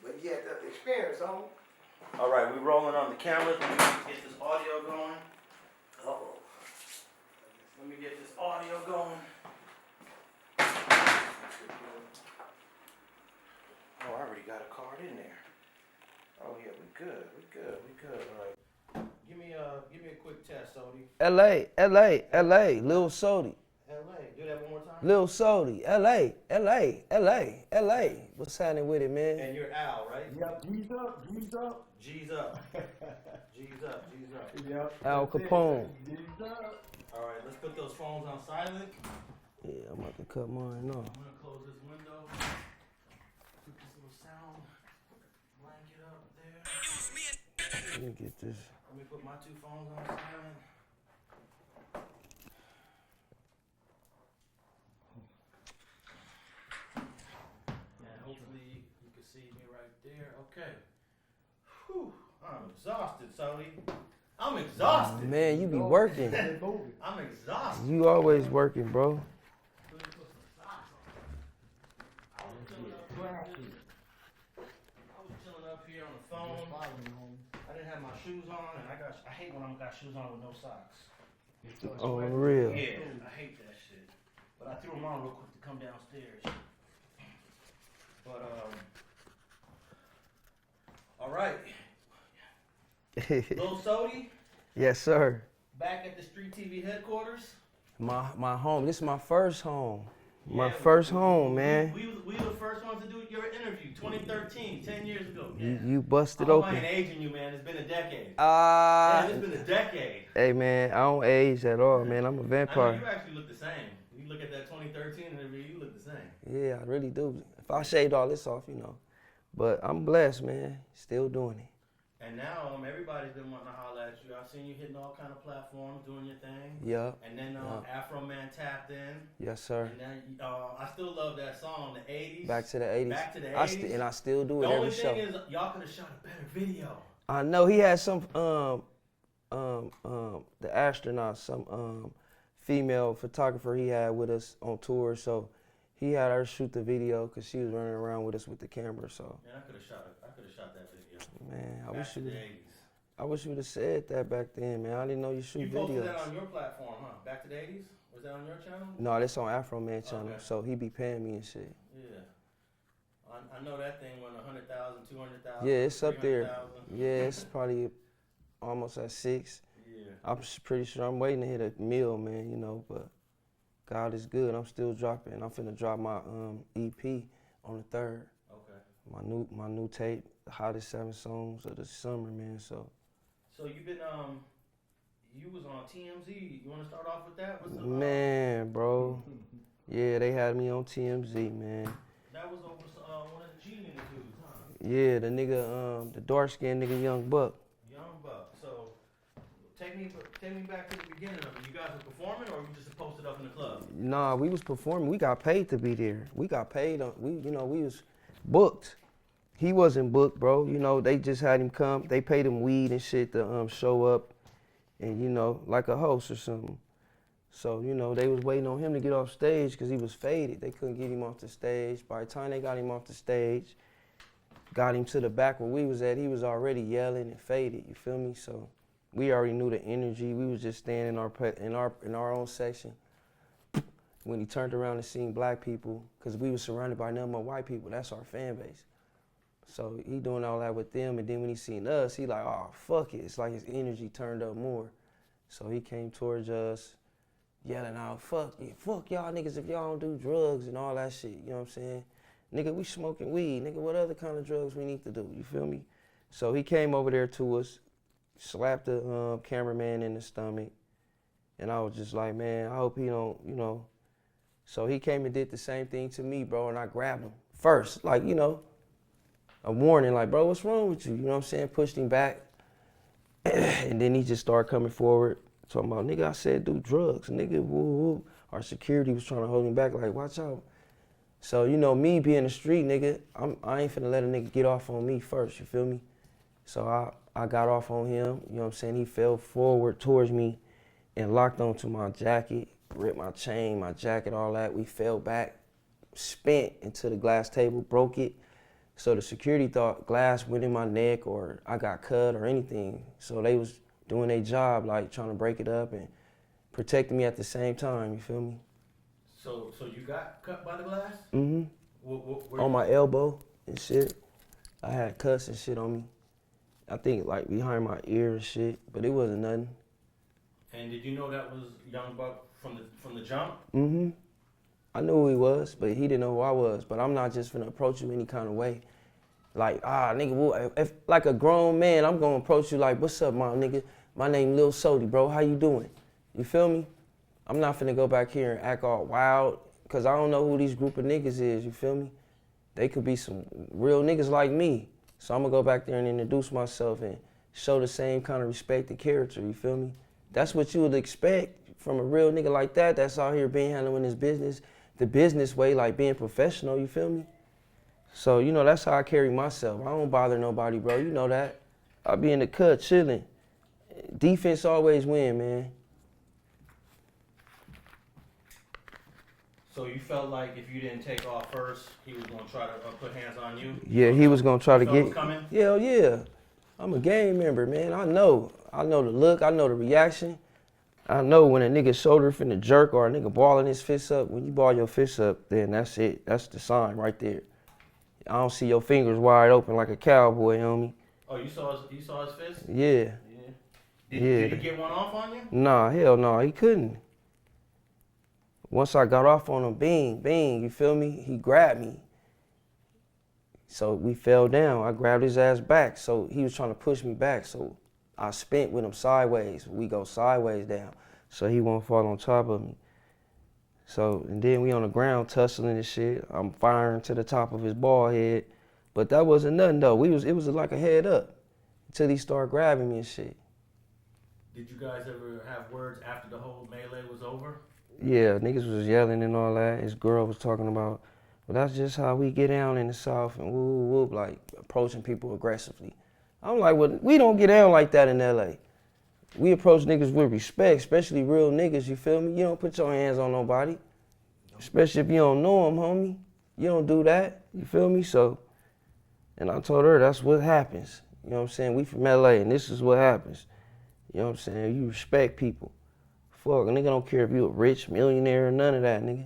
But yeah, the experience, homie. All right, we rolling on the cameras. Let me get this audio going. Uh-oh. Let me get this audio going. Oh, I already got a card in there. Oh yeah, we good. All right. Give me a quick test, Sodi. LA, Lil Sodi. LA. Do that one more time. Lil Sodi, LA. What's happening with it, man? And you're Al, right? Yep, G's up. G's up. G's up. Yep. Al Capone. G's up. All right, let's put those phones on silent. Yeah, I'm about to cut mine off. I'm gonna close this window. Put this little sound blanket up there. Let me get this. Let me put my two phones on silent. And hopefully you can see me right there. Okay. Whew. I'm exhausted, Sodi. I'm exhausted. Man, you be working. I'm exhausted. You always working, bro. Let me put some socks on. I was chilling up here on the phone. I didn't have my shoes on, and I hate when I got shoes on with no socks. Oh, real. Yeah, I hate that shit. But I threw them on real quick to come downstairs. But all right. Lil Sodi, Yes, sir. back at the StreetTV headquarters. My home. This is my first home. My Yeah, first home, man. We were the first ones to do your interview, 2013, 10 years ago. You busted I open. ain't aging you, man. It's been a decade. Ah. It's been a decade. Hey, man, I don't age at all, man. I'm a I know vampire. you actually look the same. You look at that 2013 interview, you look the same. Yeah, I really do. If I shaved all this off, you know. But I'm blessed, man. Still doing it. And now everybody's been wanting to holler at you. I've seen you hitting all kind of platforms, doing your thing. Yeah. And then Afro Man tapped in. Yes, sir. And then I still love that song, the 80s. Back to the 80s. Back to the 80s. And I still do it The every only show. thing is, y'all could have shot a better video. I know he had some the astronaut, some female photographer he had with us on tour, so he had her shoot the video because she was running around with us with the camera. So Man, I could have shot that video. man, I Back wish to you the would. 80s. I wish you would have said that back then, man. I didn't know you shoot You posted videos. that on your platform, huh? Back to the 80s? Was that on your channel? No, that's on Afro Man channel, Okay. so he be paying me and shit. Yeah. I know that thing went 100,000, 200,000. Yeah, it's up there. 300,000. Yeah, it's probably almost at 6. Yeah. I'm pretty sure I'm waiting to hit a mill, man, you know, but God is good. I'm still dropping. I'm finna drop my EP on the 3rd. Okay. My new tape, the hottest 7 songs of the summer, man. So you've been you was on TMZ. You want to start off with that? What's the, man, bro. Yeah, they had me on TMZ, man. That was over one of the G interviews, huh? Yeah, the nigga, the dark skinned nigga, Young Buck. Young Buck. So take me back to the beginning of it. You guys were performing, or you just posted up in the club? Nah, we was performing. We got paid to be there. We got paid. We was booked. He wasn't booked, bro. You know, they just had him come. They paid him weed and shit to show up, and you know, like a host or something. So you know, they was waiting on him to get off stage because he was faded. They couldn't get him off the stage. By the time they got him off the stage, got him to the back where we was at, he was already yelling and faded. You feel me? So we already knew the energy. We was just staying in our own section. When he turned around and seen black people, because we was surrounded by nothing but white people. That's our fan base. So he doing all that with them, and then when he seen us, he like, oh, fuck it. It's like his energy turned up more. So he came towards us, yelling out, fuck y'all niggas if y'all don't do drugs and all that shit, you know what I'm saying? Nigga, we smoking weed. Nigga, what other kind of drugs we need to do, you feel me? So he came over there to us, slapped the cameraman in the stomach, and I was just like, man, I hope he don't, you know. So he came and did the same thing to me, bro, and I grabbed him first, like, you know, a warning, like, bro, what's wrong with you? You know what I'm saying? Pushed him back. And then he just started coming forward, talking about, nigga, I said do drugs. Nigga, woo, woo. Our security was trying to hold him back, like, watch out. So, you know, me being a street nigga, I ain't finna let a nigga get off on me first, you feel me? So I got off on him, you know what I'm saying? He fell forward towards me and locked onto my jacket, ripped my chain, my jacket, all that. We fell back, spent into the glass table, broke it. So the security thought glass went in my neck or I got cut or anything. So they was doing their job, like trying to break it up and protecting me at the same time, you feel me? So you got cut by the glass? Mm-hmm. Where On my elbow and shit. I had cuts and shit on me. I think like behind my ear and shit, but it wasn't nothing. And did you know that was Young Buck from the jump? Mm-hmm. I knew who he was, but he didn't know who I was. But I'm not just finna approach you any kind of way. Like, nigga, if like a grown man, I'm gonna approach you like, what's up, my nigga? My name Lil Sodi, bro. How you doing? You feel me? I'm not finna go back here and act all wild, cause I don't know who these group of niggas is, you feel me? They could be some real niggas like me. So I'm gonna go back there and introduce myself and show the same kind of respect and character, you feel me? That's what you would expect from a real nigga like that that's out here being handling his business, the business way, like being professional, you feel me? So, you know, that's how I carry myself. I don't bother nobody, bro, you know that. I be in the cut chilling. Defense always win, man. So you felt like if you didn't take off first, he was gonna try to put hands on you? Yeah, he was gonna try to get. Coming? Hell yeah. I'm a gang member, man. I know the look, I know the reaction. I know when a nigga shoulder finna jerk or a nigga balling his fist up. When you ball your fist up, then that's it. That's the sign right there. I don't see your fingers wide open like a cowboy, homie. Oh, you saw his fist? Yeah. Did he get one off on you? Nah, hell no, he couldn't. Once I got off on him, bing, bing, you feel me? He grabbed me. So we fell down. I grabbed his ass back. So he was trying to push me back. So I spent with him sideways. We go sideways down. So he won't fall on top of me. So, and then we on the ground tussling and shit. I'm firing to the top of his bald head. But that wasn't nothing though. It was like a head up until he started grabbing me and shit. Did you guys ever have words after the whole melee was over? Yeah, niggas was yelling and all that. His girl was talking about, well, that's just how we get down in the South and whoop, whoop, like approaching people aggressively. I'm like, well, we don't get down like that in LA. We approach niggas with respect, especially real niggas, you feel me? You don't put your hands on nobody, especially if you don't know them, homie. You don't do that, you feel me? So, and I told her that's what happens. You know what I'm saying? We from LA and this is what happens. You know what I'm saying? You respect people. Fuck, a nigga don't care if you a rich millionaire or none of that, nigga.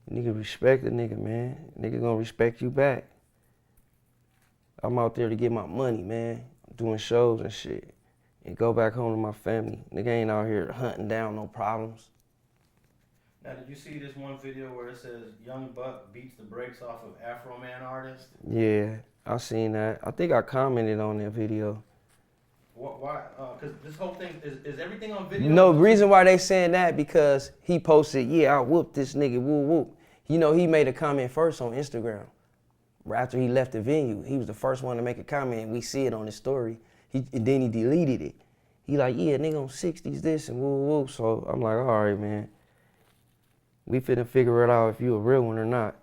Nigga respect a nigga, man. Nigga gonna respect you back. I'm out there to get my money, man. Doing shows and shit. And go back home to my family. Nigga ain't out here hunting down no problems. Now, did you see this one video where it says Young Buck beats the brakes off of Afro Man artist? Yeah, I seen that. I think I commented on that video. Why? Because this whole thing, is everything on video? No, reason why they saying that because he posted, yeah, I whooped this nigga, woo whoop. You know, he made a comment first on Instagram. After he left the venue, he was the first one to make a comment and we see it on his story. And then he deleted it. He like, yeah, nigga on 60s this and woo woo. So I'm like, all right, man. We finna figure it out if you a real one or not.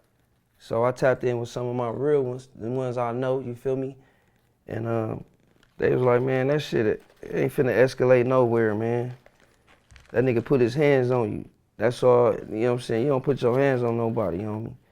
So I tapped in with some of my real ones, the ones I know, you feel me? And they was like, man, that shit it ain't finna escalate nowhere, man. That nigga put his hands on you. That's all, you know what I'm saying? You don't put your hands on nobody, homie.